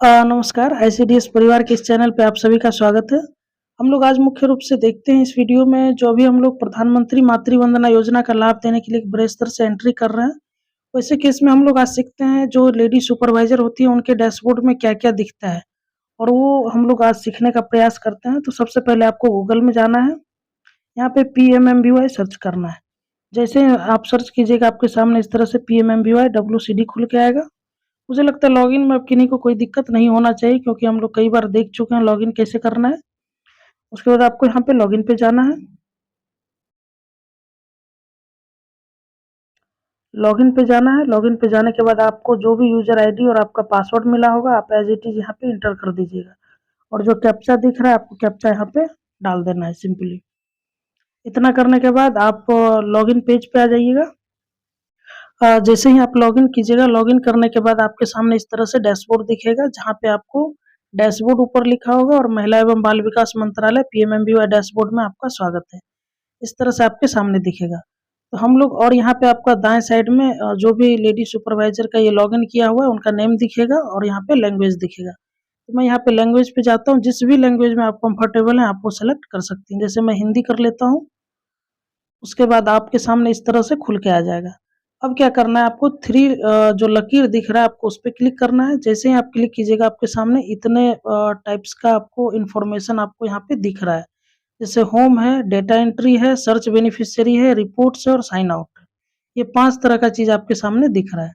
नमस्कार, आईसीडीएस परिवार के इस चैनल पे आप सभी का स्वागत है। हम लोग आज मुख्य रूप से देखते हैं इस वीडियो में जो अभी हम लोग प्रधानमंत्री मातृ वंदना योजना का लाभ देने के लिए एक बड़े स्तर से एंट्री कर रहे हैं। वैसे केस में हम लोग आज सीखते हैं जो लेडी सुपरवाइज़र होती है उनके डैशबोर्ड में क्या-क्या दिखता है और वो हम लोग आज सीखने का प्रयास करते हैं। तो सबसे पहले आपको गूगल में जाना है, यहाँ पे पीएमएमबीवाई सर्च करना है। जैसे आप सर्च कीजिएगा आपके सामने इस तरह से पीएमएमबीवाई डब्ल्यूसीडी खुल के आएगा। मुझे लगता है लॉगिन में अब किन्हीं को कोई दिक्कत नहीं होना चाहिए क्योंकि हम लोग कई बार देख चुके हैं लॉगिन कैसे करना है। उसके बाद आपको यहाँ पे लॉगिन पे जाना है। लॉगिन पे जाना है, लॉगिन पे जाने के बाद आपको जो भी यूज़र आईडी और आपका पासवर्ड मिला होगा आप एज़ इट इज़ यहाँ पे एंटर कर दीजिएगा और जो कैप्चा दिख रहा है आपको कैप्चा यहाँ पे डाल देना है सिंपली। इतना करने के बाद आप लॉगिन पेज पे आ जाइएगा। जैसे ही आप लॉगिन कीजिएगा, लॉगिन करने के बाद आपके सामने इस तरह से डैशबोर्ड दिखेगा जहाँ पे आपको डैशबोर्ड ऊपर लिखा होगा और महिला एवं बाल विकास मंत्रालय पीएमएमबीवाई डैशबोर्ड में आपका स्वागत है। इस तरह से आपके सामने दिखेगा। तो हम लोग और यहाँ पे आपका दाएँ साइड में जो भी लेडी सुपरवाइज़र का ये लॉगिन किया हुआ है उनका नेम दिखेगा और यहाँ पे लैंग्वेज दिखेगा। तो मैं यहाँ पे लैंग्वेज पे जाता हूँ, जिस भी लैंग्वेज में आप कंफर्टेबल हैं आप वो सेलेक्ट कर सकती हैं। जैसे मैं हिंदी कर लेता हूँ, उसके बाद आपके सामने इस तरह से खुल के आ जाएगा। अब क्या करना है आपको जो लकीर दिख रहा है आपको उस पे क्लिक करना है। जैसे ही आप क्लिक कीजिएगा आपके सामने इतने टाइप्स का आपको इन्फॉर्मेशन आपको यहाँ पे दिख रहा है। जैसे होम है, डेटा एंट्री है, सर्च बेनिफिशियरी है, रिपोर्ट्स है और साइन आउट है। ये 5 तरह का चीज़ आपके सामने दिख रहा है।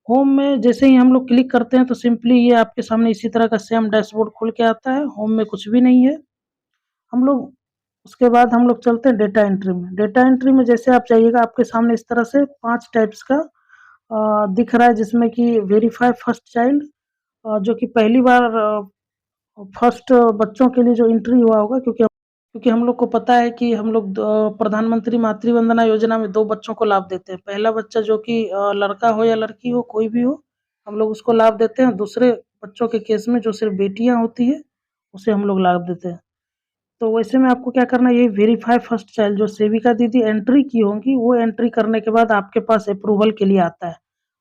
होम में जैसे ही हम लोग क्लिक करते हैं तो सिंपली ये आपके सामने इसी तरह का सेम डैशबोर्ड खुल के आता है। होम में कुछ भी नहीं है। हम लोग उसके बाद हम लोग चलते हैं डेटा एंट्री में। डेटा एंट्री में जैसे आप जाइएगा आपके सामने इस तरह से 5 टाइप्स का दिख रहा है जिसमें कि वेरीफाई फर्स्ट चाइल्ड जो कि पहली बार फर्स्ट बच्चों के लिए जो एंट्री हुआ होगा क्योंकि हम लोग को पता है कि हम लोग प्रधानमंत्री मातृ वंदना योजना में 2 बच्चों को लाभ देते हैं। पहला बच्चा जो कि लड़का हो या लड़की हो कोई भी हो, हम लोग उसको लाभ देते हैं। दूसरे बच्चों के केस में जो सिर्फ़ बेटियाँ होती हैं, उसे हम लोग लाभ देते हैं। तो वैसे में आपको क्या करना है ये वेरीफाई फर्स्ट चाइल्ड जो सेविका दीदी एंट्री की होंगी वो एंट्री करने के बाद आपके पास अप्रूवल के लिए आता है।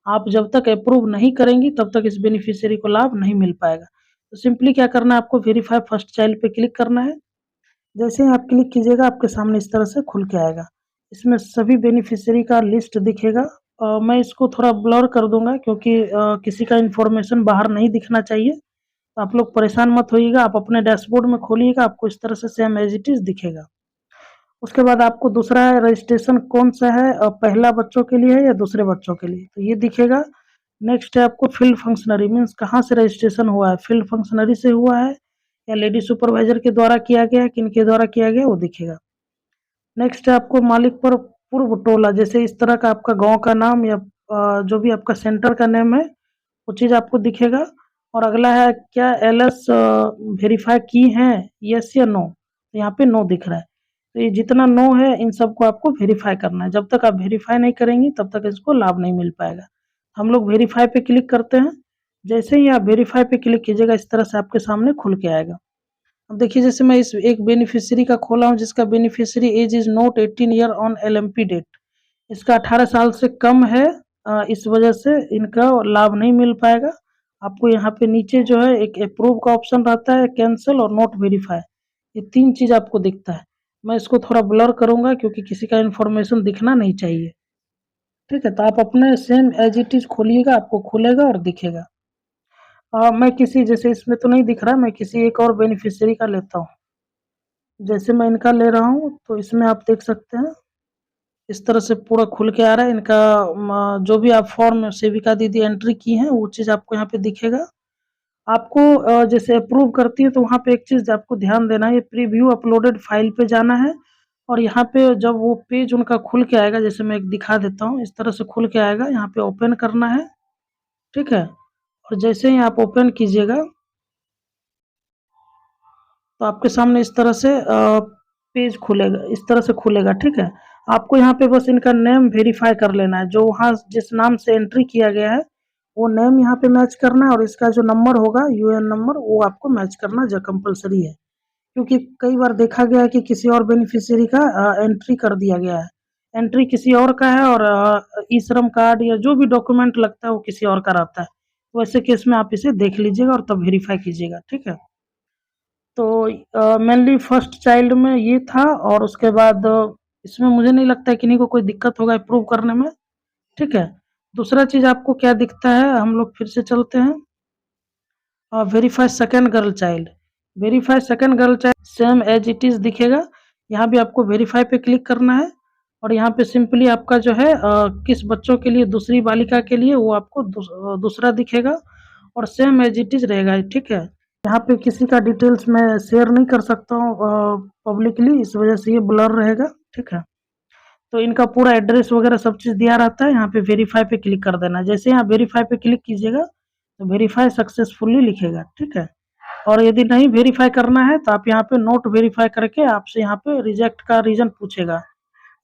आप जब तक अप्रूव नहीं करेंगी तब तक इस बेनिफिशियरी को लाभ नहीं मिल पाएगा। तो सिंपली क्या करना है आपको वेरीफाई फर्स्ट चाइल्ड पे क्लिक करना है। जैसे ही आप क्लिक कीजिएगा आपके सामने इस तरह से खुल के आएगा। इसमें सभी बेनिफिशियरी का लिस्ट दिखेगा। मैं इसको थोड़ा ब्लर कर दूँगा क्योंकि किसी का इन्फॉर्मेशन बाहर नहीं दिखना चाहिए। तो आप लोग परेशान मत होइएगा, आप अपने डैशबोर्ड में खोलिएगा आपको इस तरह से सेम एज़ इट इज़ दिखेगा। उसके बाद आपको दूसरा रजिस्ट्रेशन कौन-सा है पहला बच्चों के लिए है या दूसरे बच्चों के लिए, तो ये दिखेगा। नेक्स्ट है आपको फील्ड फंक्शनरी मीन्स कहाँ से रजिस्ट्रेशन हुआ है, फील्ड फंक्शनरी से हुआ है या लेडी सुपरवाइज़र के द्वारा किया गया है, किनके द्वारा किया गया है वो दिखेगा। नेक्स्ट है आपको मालिक पर पूर्व टोला जैसे इस तरह का आपका गाँव का नाम या जो भी आपका सेंटर का नेम है, वो चीज़ आपको दिखेगा। और अगला है क्या एलएस वेरीफाई की हैं, येस या नो? तो यहाँ पे नो दिख रहा है। तो ये जितना नो है इन सबको आपको वेरीफाई करना है। जब तक आप वेरीफाई नहीं करेंगी तब तक इसको लाभ नहीं मिल पाएगा। हम लोग वेरीफाई पे क्लिक करते हैं। जैसे ही आप वेरीफाई पे क्लिक कीजिएगा इस तरह से आपके सामने खुल के आएगा। अब देखिए जैसे मैं इस एक बेनिफिशियरी का खोला हूँ जिसका beneficiary age is not 18 year on LMP date. इसका 18 साल से कम है इस वजह से इनका लाभ नहीं मिल पाएगा। आपको यहाँ पे नीचे जो है एक अप्रूव का ऑप्शन रहता है, कैंसल और नॉट वेरीफाई। ये 3 चीज़ आपको दिखता है। मैं इसको थोड़ा ब्लर करूँगा क्योंकि किसी का इन्फॉर्मेशन दिखना नहीं चाहिए। ठीक है? तो आप अपने सेम एज़ इट इज़ खोलिएगा, आपको खुलेगा और दिखेगा। मैं किसी जैसे इसमें तो नहीं दिख रहा, मैं किसी एक और बेनिफिशियरी का लेता हूँ। जैसे मैं इनका ले रहा हूँ, तो इसमें आप देख सकते हैं, इस तरह से पूरा खुल के आ रहा है। इनका जो भी आप फॉर्म सेविका दीदी एंट्री की हैं, वो चीज़ आपको यहाँ पे दिखेगा। आपको जैसे अप्रूव करती है, तो वहाँ पे एक चीज़ आपको ध्यान देना है, ये प्रीव्यू अपलोडेड फाइल पे जाना है और यहाँ पे जब वो पेज उनका खुल के आएगा, जैसे मैं एक दिखा देता हूँ, इस तरह से खुल के आएगा, यहाँ पे ओपन करना है, ठीक है? और जैसे ही आप ओपन कीजिएगा तो आपके सामने इस तरह से पेज खुलेगा, इस तरह से खुलेगा, ठीक है? आपको यहाँ पे बस इनका नेम वेरीफाई कर लेना है, जो वहाँ जिस नाम से एंट्री किया गया है, वो नेम यहाँ पे मैच करना है और इसका जो नंबर होगा यूएन नंबर वो आपको मैच करना जो कंपल्सरी है। क्योंकि कई बार देखा गया है कि किसी और बेनिफिशियरी का एंट्री कर दिया गया है। एंट्री किसी और का है और ई-श्रम कार्ड या जो भी डॉक्यूमेंट लगता है वो किसी और का रहता है। वैसे केस में आप इसे देख लीजिएगा और तब वेरीफाई कीजिएगा, ठीक है। तो मेनली फर्स्ट चाइल्ड में ये था, और उसके बाद इसमें मुझे नहीं लगता है किन्हीं को कोई दिक्कत होगा अप्रूव करने में, ठीक है। दूसरा चीज आपको क्या दिखता है, हम लोग फिर से चलते हैं। Verify second girl child, verify second girl child same as it is दिखेगा। यहाँ भी आपको वेरीफाई पे क्लिक करना है, और यहाँ पे सिंपली आपका जो है किस बच्चों के लिए, दूसरी बालिका के लिए वो आपको दूसरा दिखेगा, और सेम एज इट इज रहेगा, ठीक है। यहाँ पे किसी का डिटेल्स मैं शेयर नहीं कर सकता हूँ पब्लिकली, इस वजह से ये ब्लर रहेगा, ठीक है। तो इनका पूरा एड्रेस वगैरह सब चीज़ दिया रहता है। यहाँ पे वेरीफाई पे क्लिक कर देना। जैसे यहाँ वेरीफाई पे क्लिक कीजिएगा तो वेरीफाई सक्सेसफुली लिखेगा, ठीक है। और यदि नहीं वेरीफाई करना है तो आप यहाँ पे नोट वेरीफाई करके आपसे यहाँ पे रिजेक्ट का रीजन पूछेगा।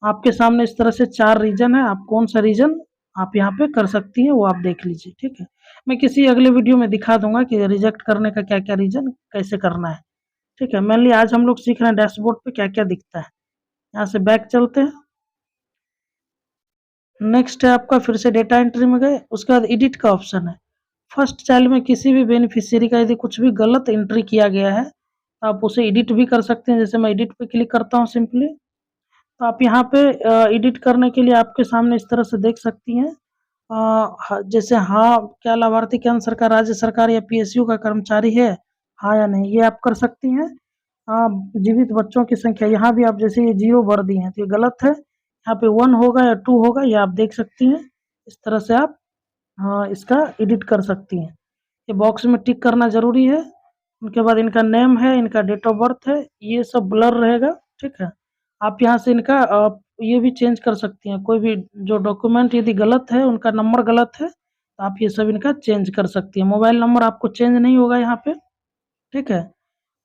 आपके सामने इस तरह से 4 रीजन है, आप कौन सा रीजन आप यहाँ पे कर सकती हैं वो आप देख लीजिए, ठीक है। मैं किसी अगले वीडियो में दिखा दूंगा कि रिजेक्ट करने का क्या क्या रीजन कैसे करना है, ठीक है। मेनली आज हम लोग सीख रहे हैं डैशबोर्ड पे क्या क्या दिखता है। यहाँ से बैक चलते हैं। नेक्स्ट है आपका, फिर से डेटा एंट्री में गए, उसके बाद एडिट का ऑप्शन है। फर्स्ट चाइल्ड में किसी भी बेनिफिशियरी का यदि कुछ भी गलत एंट्री किया गया है तो आप उसे एडिट भी कर सकते हैं। जैसे मैं एडिट पे क्लिक करता हूँ सिंपली, तो आप यहाँ पे एडिट करने के लिए आपके सामने इस तरह से देख सकती हैं। जैसे हाँ, क्या लाभार्थी केंद्र सरकार, राज्य सरकार या पीएसयू का कर्मचारी है, हाँ या नहीं, ये आप कर सकती हैं। जीवित बच्चों की संख्या, यहाँ भी आप जैसे ये 0 भर दी हैं तो ये गलत है। यहाँ पे 1 होगा या 2 होगा, ये आप देख सकती हैं। इस तरह से आप इसका एडिट कर सकती हैं। ये बॉक्स में टिक करना ज़रूरी है। उनके बाद इनका नेम है, इनका डेट ऑफ बर्थ है, ये सब ब्लर रहेगा, ठीक है। आप यहाँ से इनका ये भी चेंज कर सकती हैं। कोई भी जो डॉक्यूमेंट यदि गलत है, उनका नंबर गलत है, तो आप ये सब इनका चेंज कर सकती हैं। मोबाइल नंबर आपको चेंज नहीं होगा यहाँ पे, ठीक है।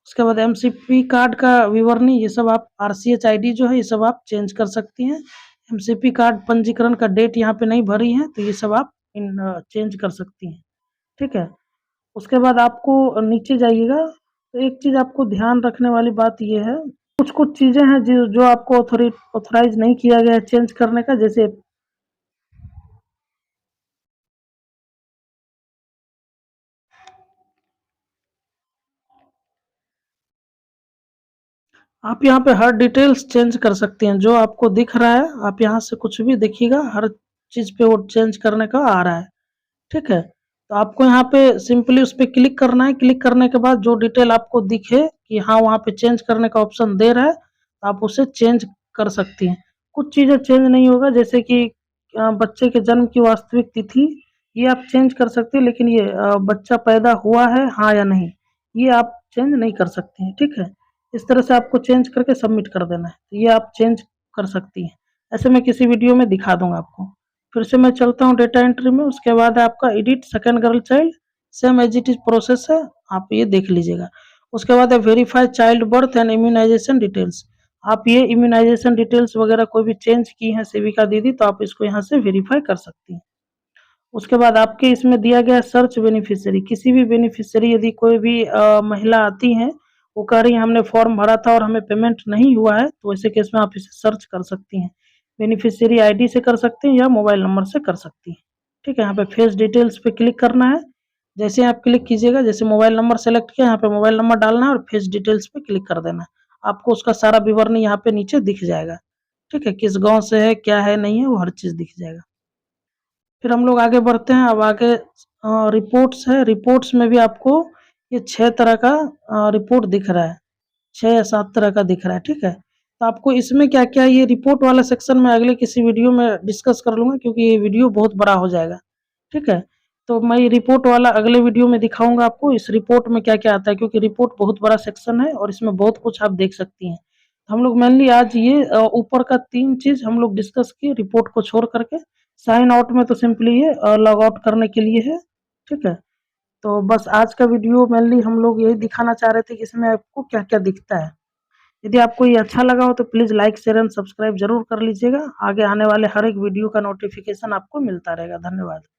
उसके बाद एमसीपी कार्ड का विवरणी, ये सब आप आरसीएच आईडी जो है ये सब आप चेंज कर सकती हैं। एमसीपी कार्ड पंजीकरण का डेट यहाँ पे नहीं भरी है तो ये सब आप चेंज कर सकती हैं, ठीक है। उसके बाद आपको नीचे जाइएगा तो एक चीज़ आपको ध्यान रखने वाली बात ये है, कुछ कुछ चीज़ें हैं जो आपको ऑथोराइज नहीं किया गया है चेंज करने का। जैसे आप यहाँ पे हर डिटेल्स चेंज कर सकते हैं। जो आपको दिख रहा है आप यहाँ से कुछ भी देखिएगा, हर चीज़ पे वो चेंज करने का आ रहा है, ठीक है। तो आपको यहाँ पे सिंपली उस पर क्लिक करना है। क्लिक करने के बाद जो डिटेल आपको दिखे कि हाँ वहाँ पे चेंज करने का ऑप्शन दे रहा है, तो आप उसे चेंज कर सकती हैं। कुछ चीज़ें चेंज नहीं होगा, जैसे कि बच्चे के जन्म की वास्तविक तिथि, ये आप चेंज कर सकते हैं, लेकिन ये बच्चा पैदा हुआ है हाँ या नहीं, ये आप चेंज नहीं कर सकते हैं, ठीक है। इस तरह से आपको चेंज करके सबमिट कर देना है, तो ये आप चेंज कर सकती हैं। ऐसे मैं किसी वीडियो में दिखा दूंगा आपको। फिर से मैं चलता हूँ डेटा एंट्री में। उसके बाद है आपका edit second girl child, same as it is process है, आप ये देख लीजिएगा। उसके बाद है verify child birth and immunization details. आप ये इम्यूनाइजेशन डिटेल्स वगैरह कोई भी चेंज की हैं सेविका दीदी, तो आप इसको यहाँ से वेरीफाई कर सकती हैं। उसके बाद आपके इसमें दिया गया सर्च बेनिफिशियरी। किसी भी बेनिफिशियरी यदि कोई भी महिला आती हैं, वो कह रही है हमने फॉर्म भरा था और हमें पेमेंट नहीं हुआ है, तो ऐसे केस में आप इसे सर्च कर सकती हैं। बेनिफिशियरी आईडी से कर सकती हैं या मोबाइल नंबर से कर सकती हैं, ठीक है। यहाँ पे फेस डिटेल्स पे क्लिक करना है। जैसे आप क्लिक कीजिएगा, जैसे मोबाइल नंबर सेलेक्ट किया, यहाँ पे मोबाइल नंबर डालना है और फेस डिटेल्स पे क्लिक कर देना है। आपको उसका सारा विवरण यहाँ पे नीचे दिख जाएगा, ठीक है। किस गाँव से है, क्या है, नहीं है, वो हर चीज़ दिख जाएगा। फिर हम लोग आगे बढ़ते हैं। अब आगे रिपोर्ट्स है। रिपोर्ट्स में भी आपको ये 6 तरह का रिपोर्ट दिख रहा है, 6 या 7 तरह का दिख रहा है, ठीक है। तो आपको इसमें क्या-क्या, ये रिपोर्ट वाला सेक्शन में अगले किसी वीडियो में डिस्कस कर लूँगा, क्योंकि ये वीडियो बहुत बड़ा हो जाएगा, ठीक है। तो मैं ये रिपोर्ट वाला अगले वीडियो में दिखाऊँगा आपको, इस रिपोर्ट में क्या-क्या आता है, क्योंकि रिपोर्ट बहुत बड़ा सेक्शन है और इसमें बहुत कुछ आप देख सकती हैं। तो हम लोग मेनली आज ये ऊपर का 3 चीज़ हम लोग डिस्कस किए रिपोर्ट को छोड़ करके। साइन आउट में तो सिंपली ये लॉग आउट करने के लिए है, ठीक है। तो बस आज का वीडियो मेनली हम लोग यही दिखाना चाह रहे थे कि इसमें आपको क्या-क्या दिखता है। यदि आपको ये अच्छा लगा हो तो please like, share and subscribe ज़रूर कर लीजिएगा। आगे आने वाले हर एक वीडियो का नोटिफ़िकेशन आपको मिलता रहेगा। धन्यवाद।